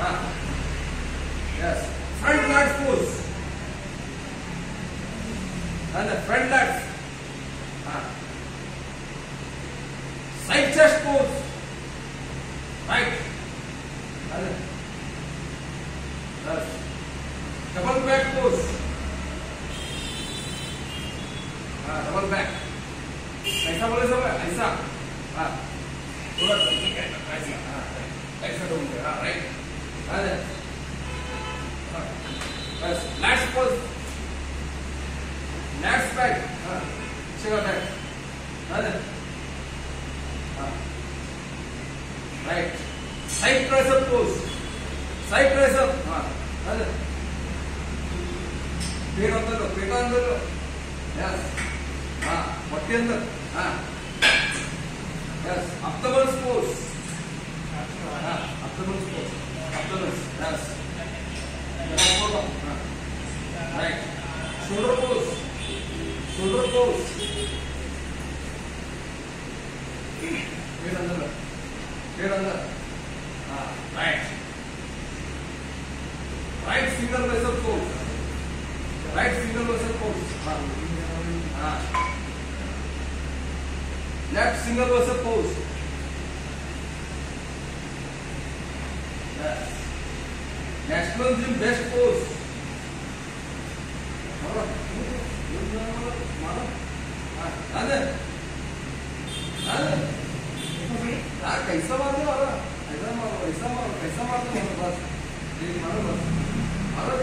हाँ, yes. Front lats pose. And the front lats. हाँ. Side chest pose. Right. And yes. Double back pose. हाँ, double back ऐसा बोले सब ऐसा हाँ थोड़ा ऐसा हाँ ऐसा डोंगे हाँ राइट हाँ बस लैट्स पोज लैट्स बैक हाँ पीछे का बैक हाँ हाँ right side tricep pose side tricep हाँ हाँ पेट अंदर लो यस हाँ बट्टी अंदर हाँ यस abdominal pose हाँ abdominal pose abdominal यस हाँ राइट shoulder pose पेट अंदर हाँ right finger bicep pose right finger bicep pose हाँ left single bicep pose yes national gym best pose कैसा मारते मारो ऐसा मारते बस मारो बस मारो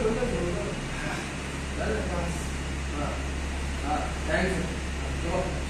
थैंक्स